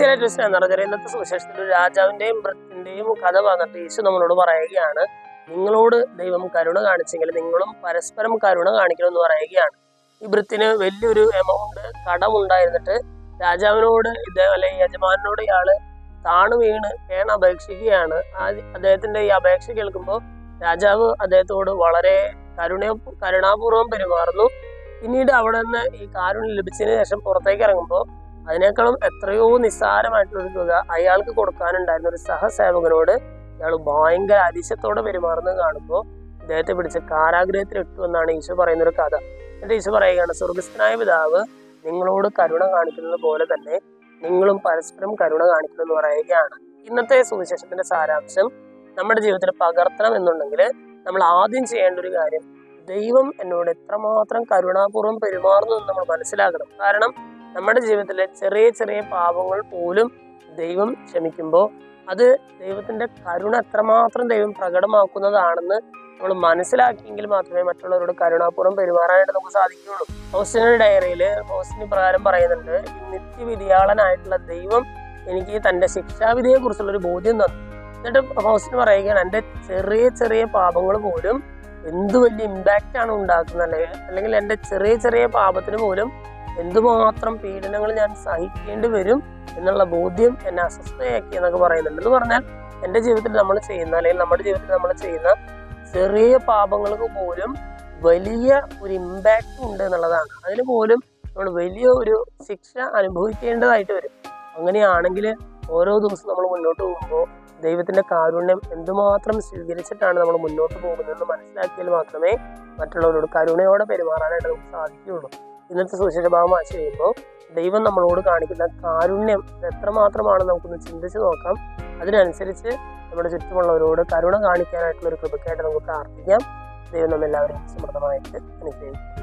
Twist twist എന്ന് പറഞ്ഞാൽ ഇന്നത്തെ സുവിശേഷത്തിൽ ഒരു രാജാവിന്റെയും വൃത്തിന്റെയും കഥ വന്നിട്ട് യേശു നമ്മളോട് പറയുകയാണ്, നിങ്ങളോട് ദൈവം കരുണ കാണിച്ചെങ്കിൽ നിങ്ങളും പരസ്പരം കരുണ കാണിക്കണം എന്ന് പറയുകയാണ്. ഈ വൃത്തിന് വലിയൊരു എമൗണ്ട് കടമുണ്ടായിരുന്നിട്ട് രാജാവിനോട് അല്ലെങ്കിൽ യജമാനോട് ഇയാള് താണു വീണ് അപേക്ഷിക്കുകയാണ്. അദ്ദേഹത്തിന്റെ ഈ അപേക്ഷ കേൾക്കുമ്പോൾ രാജാവ് അദ്ദേഹത്തോട് വളരെ കരുണാപൂർവം പെരുമാറുന്നു. പിന്നീട് അവിടെ നിന്ന് ഈ കാരുണ്യം ലഭിച്ചതിന് ശേഷം പുറത്തേക്ക് ഇറങ്ങുമ്പോൾ അതിനേക്കാളും എത്രയോ നിസ്സാരമായിട്ടുള്ളൊരു തുക അയാൾക്ക് കൊടുക്കാനുണ്ടായിരുന്ന ഒരു സഹസേവകനോട് ഇയാൾ ഭയങ്കര അതിശയത്തോടെ പെരുമാറുന്നത് കാണുമ്പോൾ ഇദ്ദേഹത്തെ പിടിച്ച് കാരാഗ്രഹത്തിൽ ഇട്ടു എന്നാണ് ഈശോ പറയുന്നൊരു കഥ. എന്നിട്ട് ഈശോ പറയുകയാണ്, സ്വർഗസ്ഥനായ പിതാവ് നിങ്ങളോട് കരുണ കാണിക്കുന്നത് പോലെ തന്നെ നിങ്ങളും പരസ്പരം കരുണ കാണിക്കണം എന്ന് പറയുകയാണ്. ഇന്നത്തെ സുവിശേഷത്തിന്റെ സാരാംശം നമ്മുടെ ജീവിതത്തിൽ പകർത്തണം എന്നുണ്ടെങ്കിൽ നമ്മൾ ആദ്യം ചെയ്യേണ്ട ഒരു കാര്യം, ദൈവം എന്നോട് എത്രമാത്രം കരുണാപൂർവ്വം പെരുമാറുന്നു എന്ന് നമ്മൾ മനസ്സിലാക്കണം. കാരണം നമ്മുടെ ജീവിതത്തിലെ ചെറിയ ചെറിയ പാപങ്ങൾ പോലും ദൈവം ക്ഷമിക്കുമ്പോൾ അത് ദൈവത്തിന്റെ കരുണ എത്രമാത്രം ദൈവം പ്രകടമാക്കുന്നതാണെന്ന് നമ്മൾ മനസ്സിലാക്കിയെങ്കിൽ മാത്രമേ മറ്റുള്ളവരോട് കരുണാപൂർവ്വം പെരുമാറാനായിട്ട് നമുക്ക് സാധിക്കുകയുള്ളൂ. ഫൗസ്റ്റിന്റെ ഡയറിയിൽ ഫൗസ്റ്റിന് പ്രകാരം പറയുന്നുണ്ട്, നിത്യവിധിയാളനായിട്ടുള്ള ദൈവം എനിക്ക് തന്റെ ശിക്ഷാവിധിയെ കുറിച്ചുള്ള ഒരു ബോധ്യം തന്നു. എന്നിട്ട് ഫൗസ്റ്റിന് പറയുകയാണ്, എൻ്റെ ചെറിയ ചെറിയ പാപങ്ങൾ പോലും എന്ത് വലിയ ഇമ്പാക്റ്റ് ആണ് ഉണ്ടാക്കുന്നത്, അല്ലെങ്കിൽ എൻ്റെ ചെറിയ ചെറിയ പാപത്തിന് പോലും എന്തുമാത്രം പീഡനങ്ങൾ ഞാൻ സഹിക്കേണ്ടി വരും എന്നുള്ള ബോധ്യം എന്നെ അസ്വസ്ഥയാക്കി എന്നൊക്കെ പറയുന്നുണ്ട്. എന്ന് പറഞ്ഞാൽ എൻ്റെ ജീവിതത്തിൽ നമ്മൾ ചെയ്യുന്ന അല്ലെങ്കിൽ നമ്മുടെ ജീവിതത്തിൽ നമ്മൾ ചെയ്യുന്ന ചെറിയ പാപങ്ങൾക്ക് പോലും വലിയ ഒരു ഇമ്പാക്റ്റ് ഉണ്ട് എന്നുള്ളതാണ്. അതിന് പോലും നമ്മൾ വലിയ ഒരു ശിക്ഷ അനുഭവിക്കേണ്ടതായിട്ട് വരും. അങ്ങനെയാണെങ്കിൽ ഓരോ ദിവസം നമ്മൾ മുന്നോട്ട് പോകുമ്പോൾ ദൈവത്തിന്റെ കാരുണ്യം എന്തുമാത്രം സ്വീകരിച്ചിട്ടാണ് നമ്മൾ മുന്നോട്ട് പോകുന്നതെന്ന് മനസ്സിലാക്കിയാൽ മാത്രമേ മറ്റുള്ളവരോട് കരുണയോടെ പെരുമാറാനായിട്ട് നമുക്ക് സാധിക്കുകയുള്ളൂ. ഇന്നത്തെ സുവിശേഷ ഭാഗം വായിച്ചു കഴിയുമ്പോൾ ദൈവം നമ്മളോട് കാണിക്കുന്ന കാരുണ്യം എത്രമാത്രമാണെന്ന് നമുക്കൊന്ന് ചിന്തിച്ച് നോക്കാം. അതിനനുസരിച്ച് നമ്മുടെ ചുറ്റുമുള്ളവരോട് കരുണ കാണിക്കാനായിട്ടുള്ള ഒരു കൃപയ്ക്കായിട്ട് നമുക്ക് പ്രാർത്ഥിക്കാം. ദൈവം നമ്മെല്ലാവരെയും സമൃദ്ധമായിട്ട് അനുഗ്രഹിക്കും.